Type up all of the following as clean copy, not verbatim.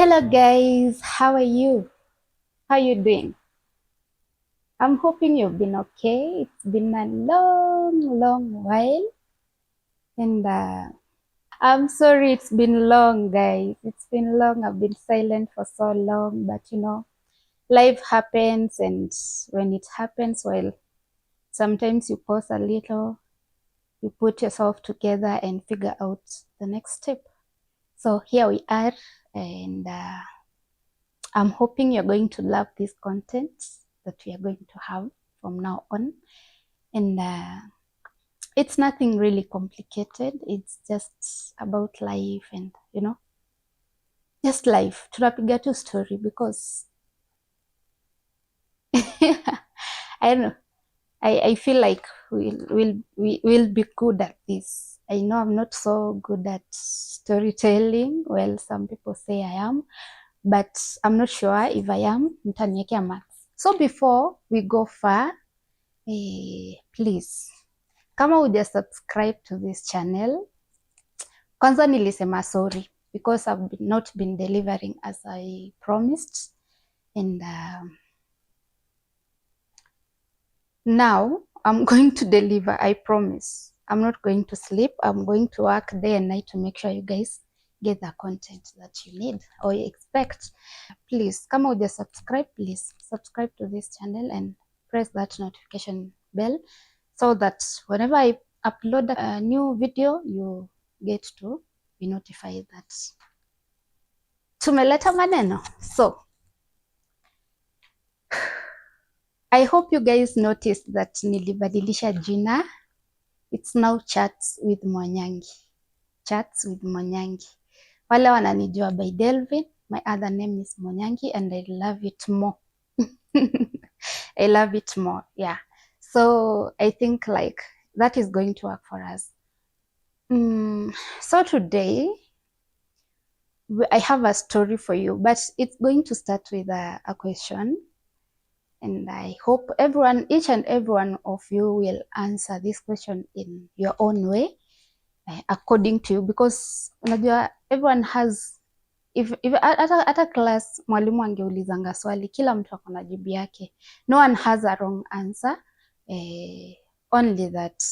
Hello guys, how are you? How you doing? I'm hoping you've been okay. It's been a long while, and I'm sorry it's been long, guys. It's been long. I've been silent for so long, but life happens, and when it happens, well, sometimes you pause a little, you put yourself together and figure out the next step. So here we are, and I'm hoping you're going to love this content that we are going to have from now on. And it's nothing really complicated. It's just about life and, just life. Tunapiga tu story because I don't know. I feel like we'll be good at this. I know I'm not so good at storytelling. Well, some people say I am, but I'm not sure if I am. Mtaniekea marks. So before we go far, please, kama uja subscribe to this channel, kwanza nilisema sorry because I've not been delivering as I promised, and now I'm going to deliver. I promise. I'm not going to sleep. I'm going to work day and night to make sure you guys get the content that you need or you expect. Please, kama uja subscribe, please subscribe to this channel and press that notification bell so that whenever I upload a new video, you get to be notified that tumeleta maneno. So I hope you guys noticed that nilibadilisha jina. It's now Chats with Mwanyangi. Chats with Mwanyangi. Wale wananijua by Delvin. My other name is Mwanyangi and I love it more. I love it more. Yeah. So I think like that is going to work for us. So today I have a story for you, but it's going to start with a question. And I hope each and every one of you will answer this question in your own way, according to you, because unajua everyone has if hata class mwalimu angeulizanga swali, kila mtu ako na jibu yake. No one has a wrong answer, only that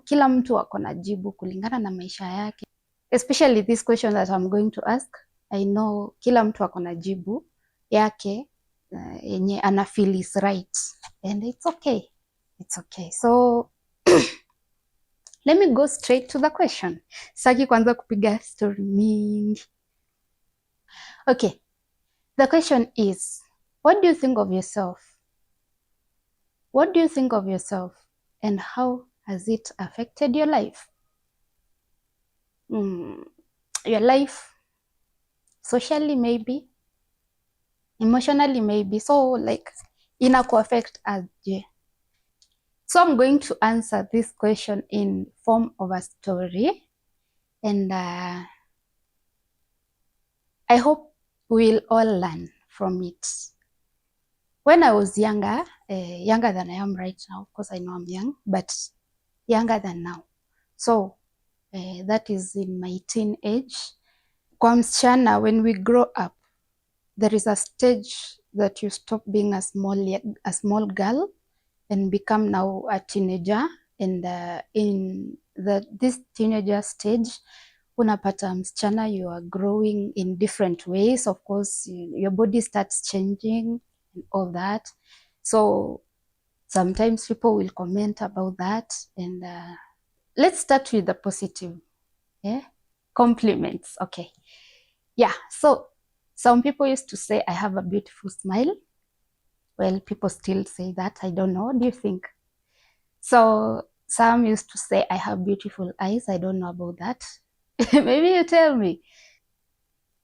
kila mtu ako na jibu kulingana na maisha yake. Especially this question that I'm going to ask, I know kila mtu ako na jibu yake yenye ana feel is right, and it's okay. It's okay. So let me go straight to the question. Saki kwanza kupiga story mingi. Okay. The question is, what do you think of yourself? What do you think of yourself, and how has it affected your life? Your life, socially maybe, emotionally maybe. So like inaku affect aje? So I'm going to answer this question in form of a story, and I hope we'll all learn from it. When I was younger, younger than I am right now, of course I know I'm young, but younger than now. So that is in my teen age. Kwa msichana, when we grow up, there is a stage that you stop being a small girl and become now a teenager, and in this teenager stage unapata msichana, you are growing in different ways. Of course, your body starts changing and all that. So sometimes people will comment about that, and let's start with the positive. Compliments. Okay. Yeah. So some people used to say I have a beautiful smile. Well, people still say that. I don't know. What do you think? So some used to say I have beautiful eyes. I don't know about that. Maybe you tell me.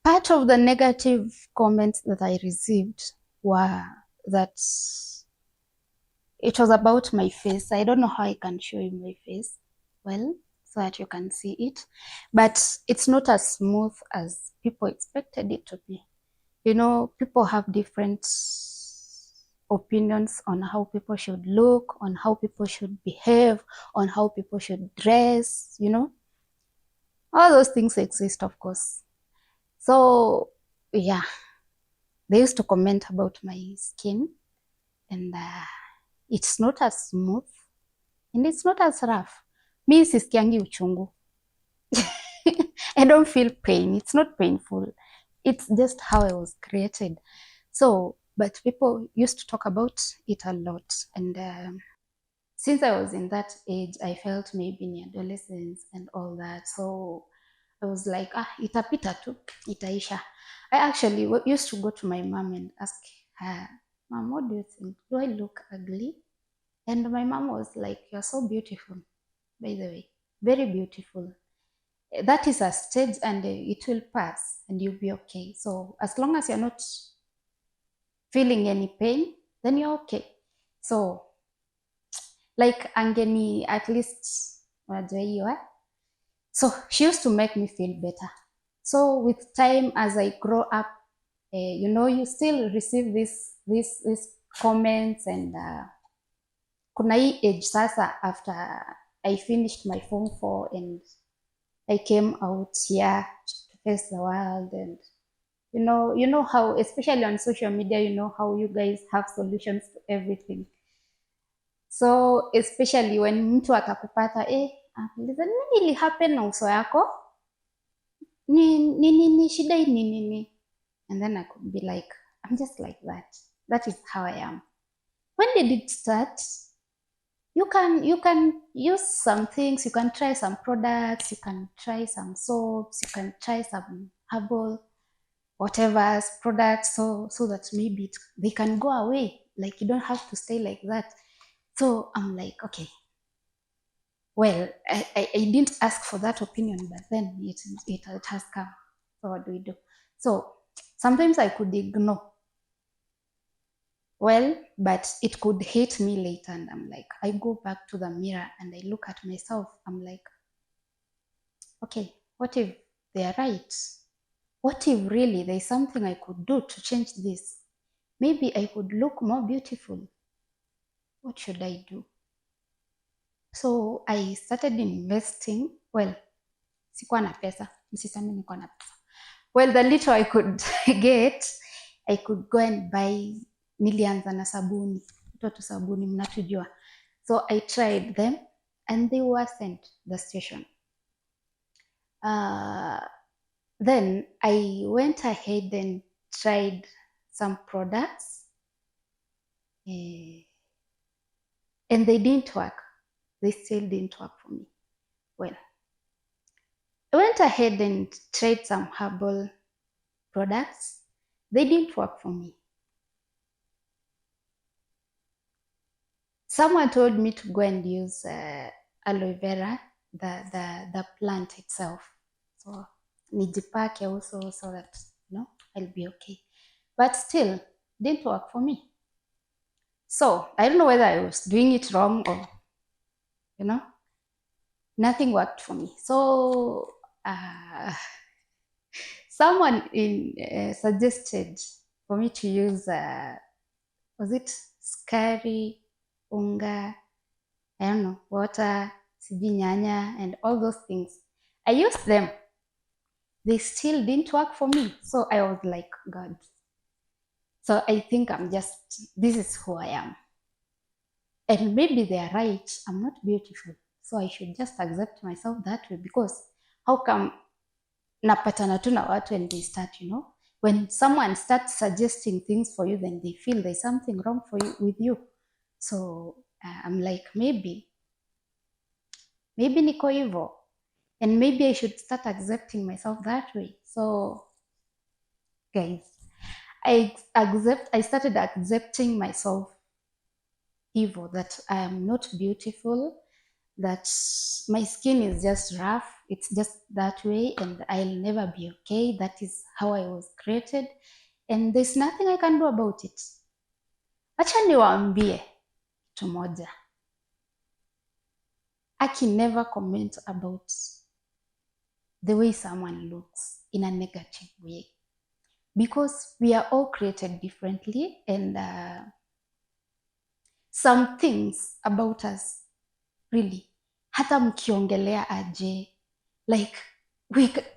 Part of the negative comments that I received were that it was about my face. I don't know how I can show you my face well so that you can see it, but it's not as smooth as people expected it to be. People have different opinions on how people should look, on how people should behave, on how people should dress. All those things exist, of course. So yeah, they used to comment about my skin, and it's not as smooth and it's not as rough. Mi sisikiangi uchungu. I don't feel pain. It's not painful. It's just how I was created. So, but people used to talk about it a lot. And since I was in that age, I felt maybe in adolescence and all that. So I was like, itapita tu, itaisha. I actually used to go to my mom and ask her, Mom, what do you think? Do I look ugly? And my mom was like, You're so beautiful, by the way, very beautiful. That is a stage and it will pass and you'll be okay. So as long as you're not feeling any pain, then you're okay. So like angeni at least unajua hiyo. So she used to make me feel better. So with time as I grow up, you still receive this comments and kuna hii age sasa after I finished my form 4 and I came out here to face the world. And you know how, especially on social media, you know how you guys have solutions to everything. So especially when mtu atakupata akuuliza nini ili happen na uso yako, ni shida hii ni nini, and then I could be like, I'm just like that. That is how I am. When did it start? You can use some things, you can try some products, you can try some soaps, you can try some herbal whatever products, so that maybe they can go away. Like you don't have to stay like that. So I'm like, okay, well, I didn't ask for that opinion, but then it has come. So what do we do? So sometimes I could ignore. Well, but it could hit me later, and I'm like, I go back to the mirror and I look at myself. I'm like, okay, what if they are right? What if really there's something I could do to change this? Maybe I could look more beautiful. What should I do? So I started investing. Well, sikuwa na pesa, msiseme niko na pesa. Well, the little I could get, I could go and buy. Nilianza na sabuni, mtoto sabuni, mnatujua. So I tried them and they wasn't the station. Then I went ahead and tried some products and they didn't work. They still didn't work for me. Well, I went ahead and tried some herbal products. They didn't work for me. Someone told me to go and use aloe vera, the plant itself. So nijipake also so that I'll be okay. But still didn't work for me. So I don't know whether I was doing it wrong or nothing worked for me. So someone suggested for me to use was it skari, unga, I don't know, water, sijui nyanya, and all those things. I used them. They still didn't work for me. So I was like, God. So I think this is who I am. And maybe they are right. I'm not beautiful. So I should just accept myself that way, because how come napatana tu na watu and they start, when someone starts suggesting things for you, then they feel there's something wrong with you. So I'm like, maybe niko hivyo, and maybe I should start accepting myself that way. So guys, I started accepting myself evil, that I am not beautiful, that my skin is just rough, it's just that way, and I'll never be okay. That is how I was created, and there's nothing I can do about it. Acha niwaambie kitu moja, I can never comment about the way someone looks in a negative way, because we are all created differently, and some things about us really, hata mkiongelea aje, like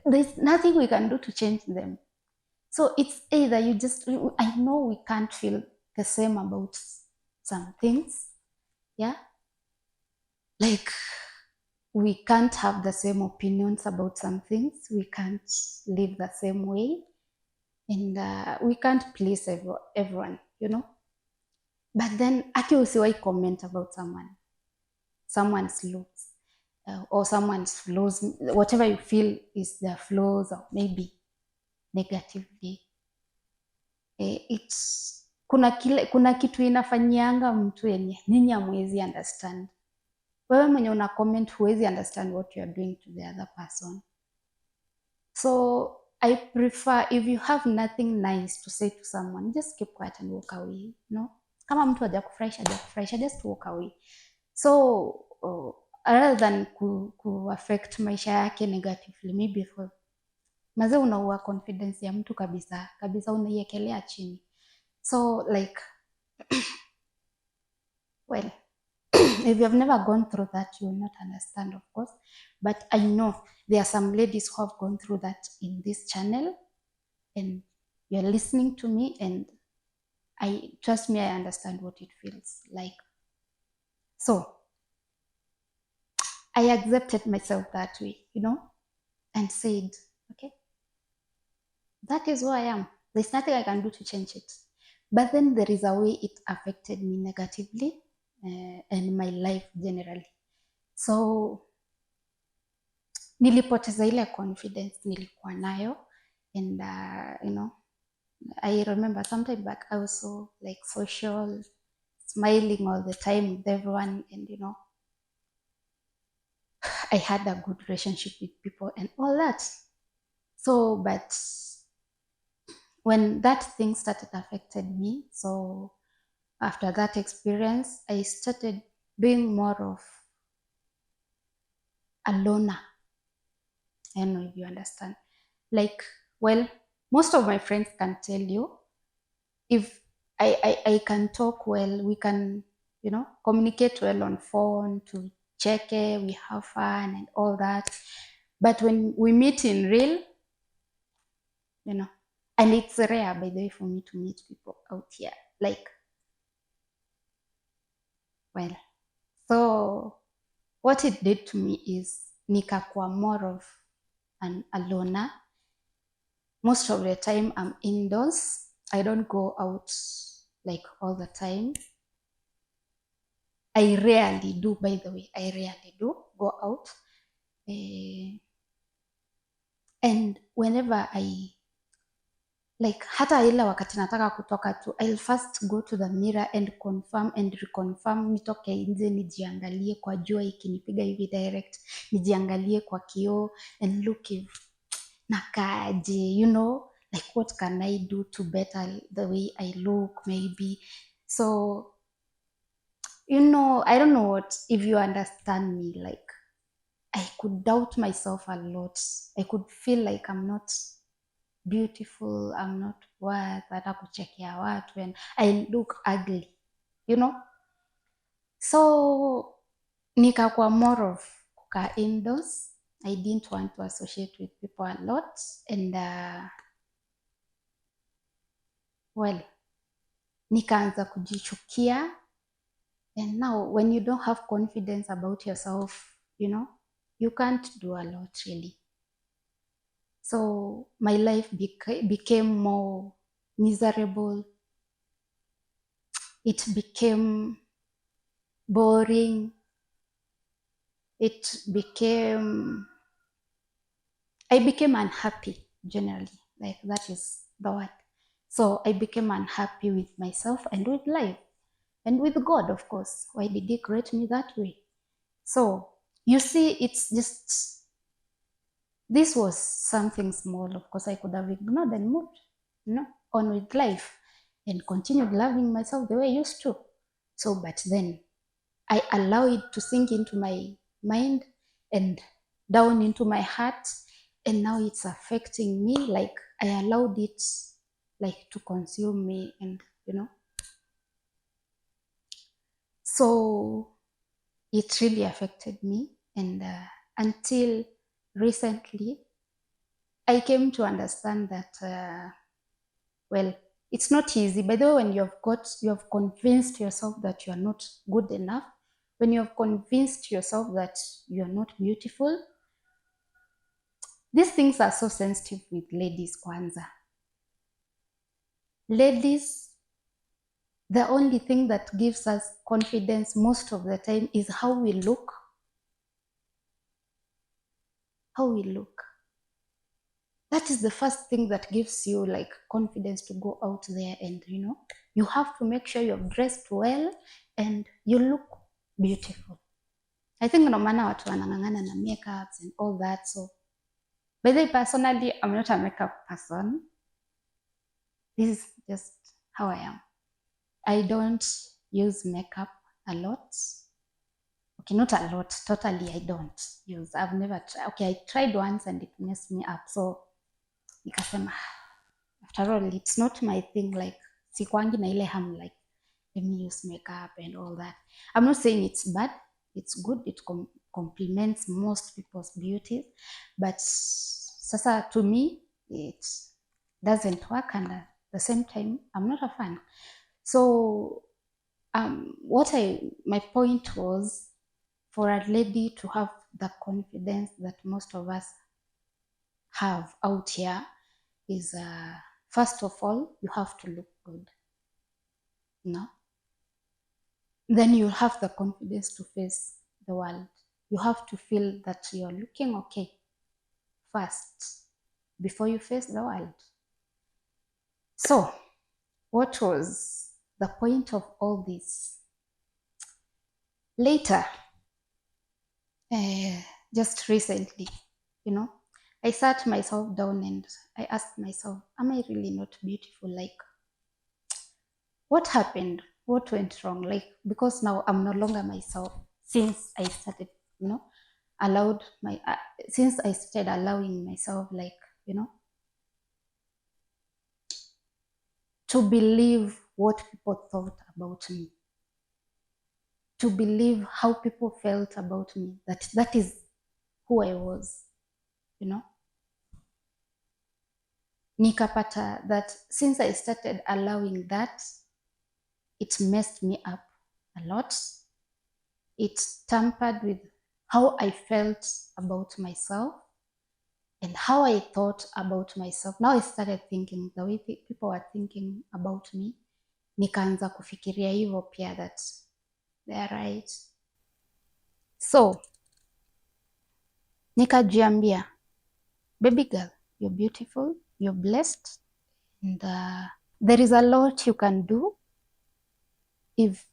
there's nothing we can do to change them. So it's either I know we can't feel the same about some things, yeah, like we can't have the same opinions about some things, we can't live the same way, and we can't please everyone, you know. But then aki usiwai comment about someone's looks, or someone's flaws, whatever you feel is their flaws, or maybe negatively. Kuna kitu inafanyianga mtu yenye nyinyi hamwezi understand. Wewe mwenye una comment huwezi understand what you are doing to the other person. So I prefer, if you have nothing nice to say to someone, just keep quiet and walk away, no? Kama mtu hajakufurahisha, just walk away. So rather than ku affect maisha yake negatively, maybe for maze unaua confidence ya mtu kabisa kabisa, unaiekelea chini. So like well, if you have never gone through that, you will not understand, of course. But I know there are some ladies who have gone through that in this channel, and you're listening to me, and trust me, I understand what it feels like. So I accepted myself that way, you know, and said, okay, that is who I am. There's nothing I can do to change it. But then there is a way it affected me negatively, and my life generally. So nilipoteza ile confidence nilikuwa nayo, and you know, I remember sometime back I was so like social, smiling all the time with everyone, and you know, I had a good relationship with people and all that. So but when that thing started affected me, so after that experience I started being more of a loner. I don't know if you understand. Like, well, most of my friends can tell you, if I can talk well, we can, you know, communicate well on phone, to check it, we have fun and all that. But when we meet in real, you know, and it's rare, by the way, for me to meet people out here. Like, well, so what it did to me is nikakuwa more of a loner. Most of the time I'm indoors. I don't go out like all the time. I rarely do, by the way. I rarely do go out. And whenever like hata ile wakati nataka kutoka tu, I'll first go to the mirror and confirm and reconfirm, nitoke nje nijiangalie kwa jua ikinipiga hivi direct, nijiangalie kwa kioo and look if nakaaje, you know, like what can I do to better the way I look maybe. So you know, I don't know what, if you understand me, like I could doubt myself a lot. I could feel like I'm not beautiful, I'm not worth hata kuchekea watu, and I look ugly, you know. So nikakuwa more of kukaa indoors. I didn't want to associate with people a lot, and well, nikaanza kujichukia. And now when you don't have confidence about yourself, you know, you can't do a lot really. So my life became more miserable. It became boring. I became unhappy generally. Like, that is the word. So I became unhappy with myself and with life and with God, of course. Why did He create me that way? So you see, it's just, this was something small. Of course, I could have ignored and moved, you know, on with life and continued loving myself the way I used to. So, but then I allow it to sink into my mind and down into my heart, and now it's affecting me. Like, I allowed it like to consume me, and you know, so it really affected me. And until recently, I came to understand that well, it's not easy. By the way, when you have convinced yourself that you are not good enough, when you have convinced yourself that you are not beautiful, these things are so sensitive with ladies, kwanza. Ladies, the only thing that gives us confidence most of the time is how we look. How we look. That is the first thing that gives you like confidence to go out there, and you have to make sure you're dressed well and you look beautiful. I think no matter watu wanang'ang'ana na makeups and all that. So, by the way, personally, I'm not a makeup person. This is just how I am. I don't use makeup a lot. Okay, not a lot. Totally, I don't use. I've never tried. Okay, I tried once and it messed me up. So, nikasema, after all, it's not my thing. Like, sikwangi na ile ham, like, let me use makeup and all that. I'm not saying it's bad. It's good. It complements most people's beauties. But sasa, to me, it doesn't work. And at the same time, I'm not a fan. So, my point was for a lady to have the confidence that most of us have out here is, first of all, you have to look good. No? Then you have the confidence to face the world. You have to feel that you're looking okay first before you face the world. So, what was the point of all this? Later, just recently, I sat myself down and I asked myself, am I really not beautiful? Like, what happened? What went wrong? Like, because now I'm no longer myself since I started, since I started allowing myself, like, to believe what people thought about me, to believe how people felt about me, that is who I was, Nikapata that since I started allowing that, it messed me up a lot. It tampered with how I felt about myself and how I thought about myself. Now I started thinking the way people were thinking about me. Nikaanza kufikiria hivyo pia, that they are right. So, nikajiambia, baby girl, you're beautiful, you're blessed, and there is a lot you can do if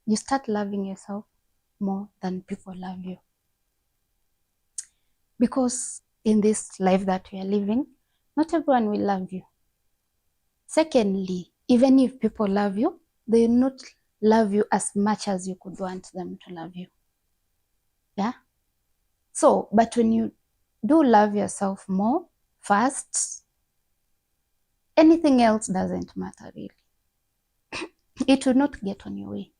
you start loving yourself more than people love you. Because in this life that we are living, not everyone will love you. Secondly, even if people love you, they will not love you as much as you could want them to love you. Yeah? So, but when you do love yourself more first, anything else doesn't matter really. It will not get on your way.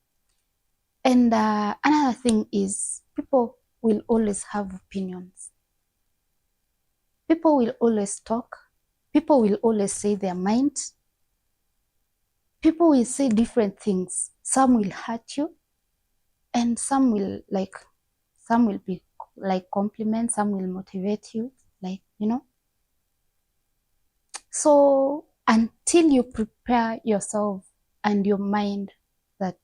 And another thing is, people will always have opinions. People will always talk. People will always say their mind. People will say different things. Some will hurt you, and some will be like compliments, some will motivate you, like, So until you prepare yourself and your mind that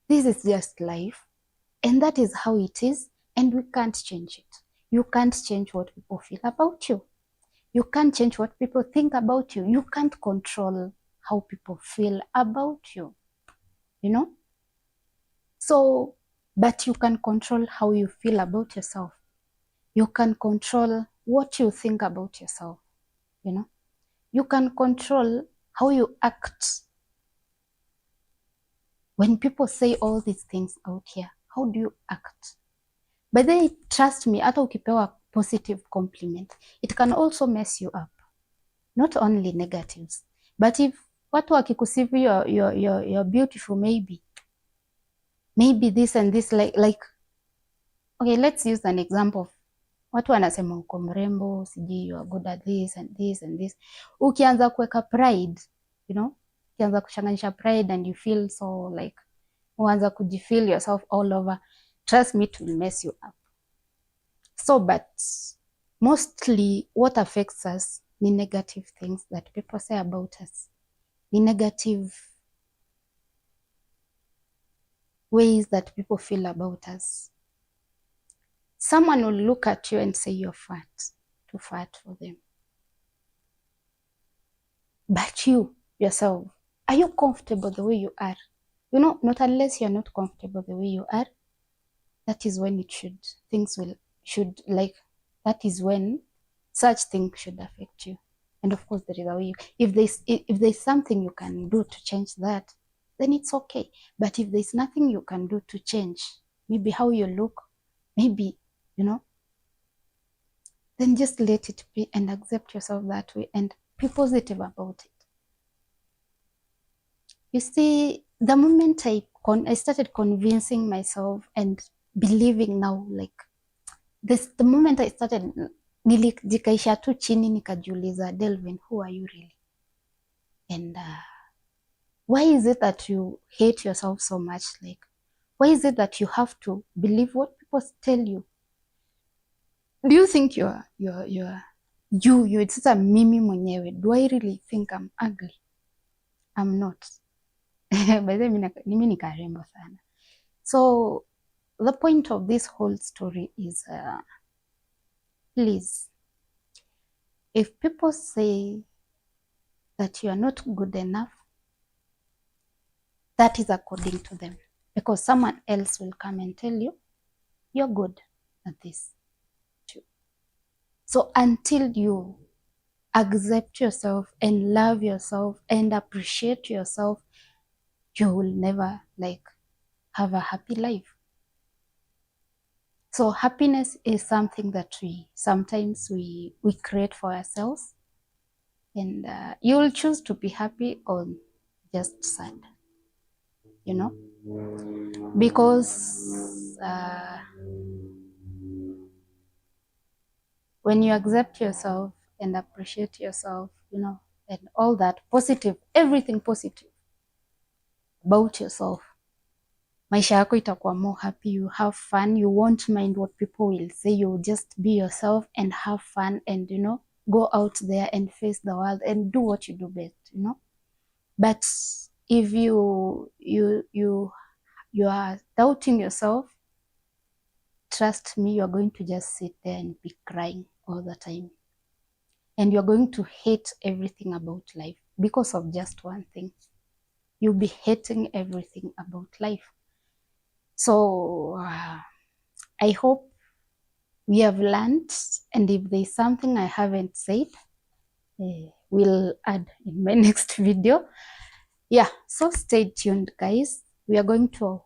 this is just life, and that is how it is, and we can't change it. You can't change what people feel about you. You can't change what people think about you. You can't control how people feel about you, So, but you can control how you feel about yourself. You can control what you think about yourself, You can control how you act. When people say all these things out here, how do you act? But then, trust me, hata ukipewa positive compliment, it can also mess you up. Not only negatives. But if watu wakikusifu you're beautiful, maybe this and this, like okay, let's use an example Watu wanasema uko mrembo, sijui you are good at this and this and this. Ukianza kuweka pride, you know, ukianza kuchanganyisha pride and you feel so like, uanza kujifeel yourself all over, trust me, it will mess you up. So, but mostly what affects us ni negative things that people say about us, ni negative ways that people feel about us. Someone will look at you and say you're fat, too fat for them. But you, yourself, are you comfortable the way you are? You know, not unless you're not comfortable the way you are, that is when that is when such things should affect you. And of course, there is a way. If there's something you can do to change that, then it's okay. But if there's nothing you can do to change, maybe how you look, maybe, you know, then just let it be and accept yourself that way and be positive about it. You see, the moment I started convincing myself and believing now, like the moment I started, nilijikaisha tu chini nikajiuliza, Delvin, who are you really? And why is it that you hate yourself so much? Like, why is it that you have to believe what people tell you? Do you think it's a mimi mwenyewe? Do I really think I'm ugly? I'm not. By the way, mimi ni karembo sana. So the point of this whole story is, please, if people say that you are not good enough, that is according to them, because someone else will come and tell you you're good at this too. So until you accept yourself and love yourself and appreciate yourself, you will never like have a happy life. So happiness is something that sometimes we create for ourselves, and you will choose to be happy or just sad, you know, because when you accept yourself and appreciate yourself, you know, and all that positive, everything positive about yourself, maisha yako itakuwa more happy, you have fun, you won't mind what people will say, you just be yourself and have fun and, you know, go out there and face the world and do what you do best, you know. But if you are doubting yourself, trust me, you're going to just sit there and be crying all the time. And you're going to hate everything about life because of just one thing. You'll be hating everything about life. So I hope we have learned, and if there's something I haven't said, we'll add in my next video. Yeah, so stay tuned, guys. We are going to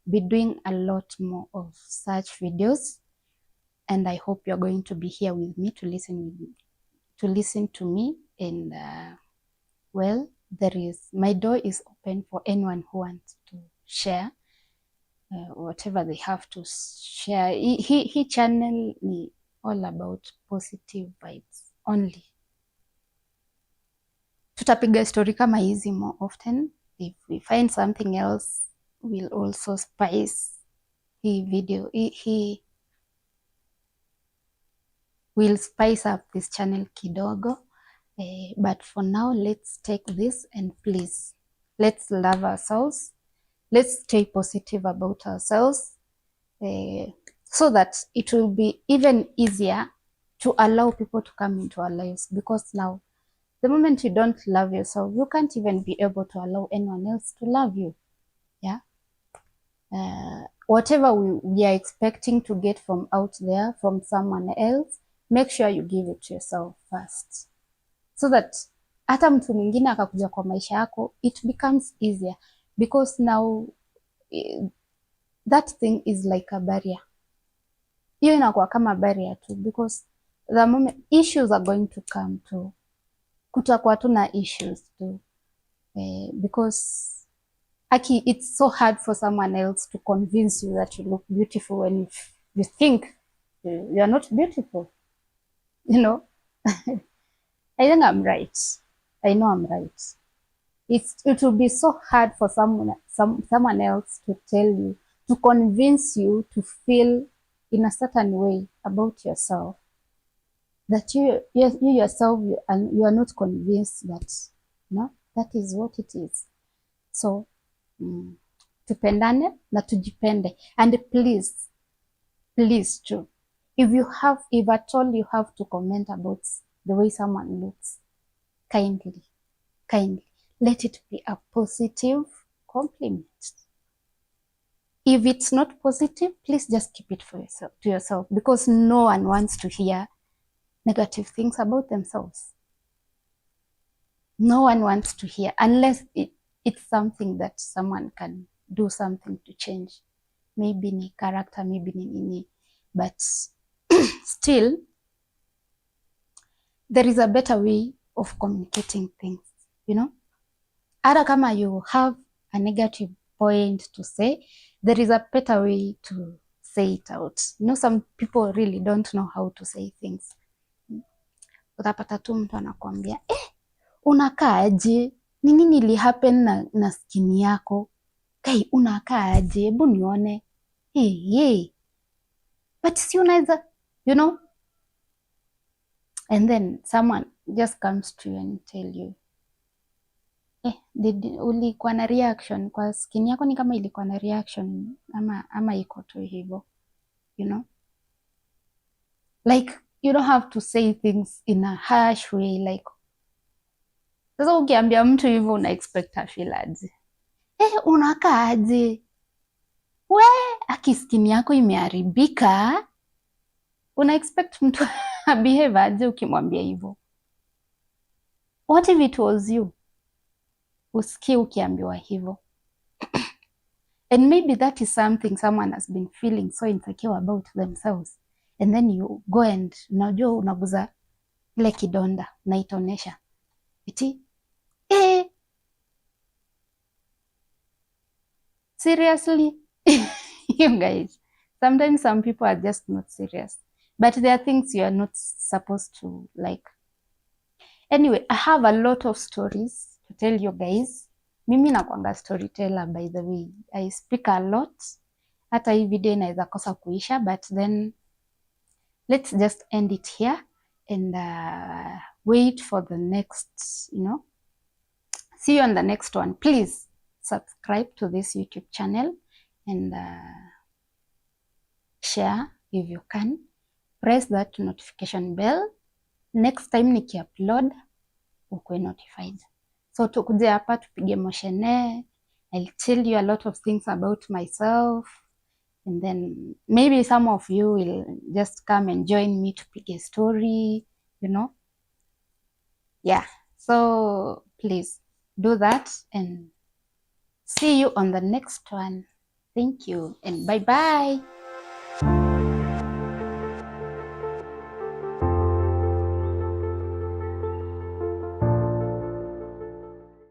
be doing a lot more of such videos, and I hope you're going to be here with me to listen to me. And well, my door is open for anyone who wants to share whatever they have to share. He channel ni all about positive vibes only. Tutapiga story kama hizi more often. If we find something else, we'll also spice video. We'll spice up this channel kidogo. But for now, let's take this and please, let's love ourselves. Let's stay positive about ourselves, so that it will be even easier to allow people to come into our lives. Because now, the moment you don't love yourself, you can't even be able to allow anyone else to love you. Yeah. Whatever we are expecting to get from out there, from someone else, make sure you give it to yourself first, so that hata mtu mwingine akakuja kwa maisha yako, it becomes easier, because now that thing is like a barrier. Hiyo inakuwa kama barrier too, because the moment issues are going to come too, kutakuwa tu na issues too, because it's so hard for someone else to convince you that you look beautiful when you think You are not beautiful, you know. I think I'm right. I know I'm right. It will be so hard for someone else to tell you, to convince you to feel in a certain way about yourself, that you yourself, you are not convinced that, no, that is what it is. So tupendane na tujipende, and please too, if at all you have to comment about the way someone looks, kindly let it be a positive compliment. If it's not positive, please just keep it for yourself, to yourself, because no one wants to hear negative things about themselves. No one wants to hear, unless it's something that someone can do something to change. Maybe ni character, maybe ni nini, but still there is a better way of communicating things, you know. Hata kama you have a negative point to say, there is a better way to say it out. You know, some people really don't know how to say things. Utapata tu mtu anakuambia unakaaje, ni nini ili happen na skin yako, kai unakaaje, hebu nione, hey. But si unaweza, you know, and then someone just comes to you and tell you, ulikuwa na reaction kwa skin yako, ni kama ilikuwa na reaction ama iko tu hivyo, you know, like you don't have to say things in a harsh way. Like sasa ukiambia mtu hivyo una expect afeel aje? Unakaaje we, aki skin yako imeharibika, una expect mtu behave aje ukimwambia hivyo? What if it was you usikie ukiambiwa hivyo? And maybe that is something someone has been feeling so insecure about themselves, and then you go and unajua unaguza ile kidonda naitonesha iti seriously. You guys, sometimes some people are just not serious, but there are things you are not supposed to like. Anyway, I have a lot of stories to tell you guys. Mimi nakwanga storyteller, by the way. I speak a lot. Hata hii video inaweza kosa kuisha, but then let's just end it here and wait for the next, you know. See you on the next one. Please subscribe to this YouTube channel and share if you can. Press that notification bell. Next time niki-upload ukwe notified. So tukuje hapa tupige moshene. I'll tell you a lot of things about myself, and then maybe some of you will just come and join me to pick a story, you know. Yeah, so please do that and see you on the next one. Thank you and bye bye.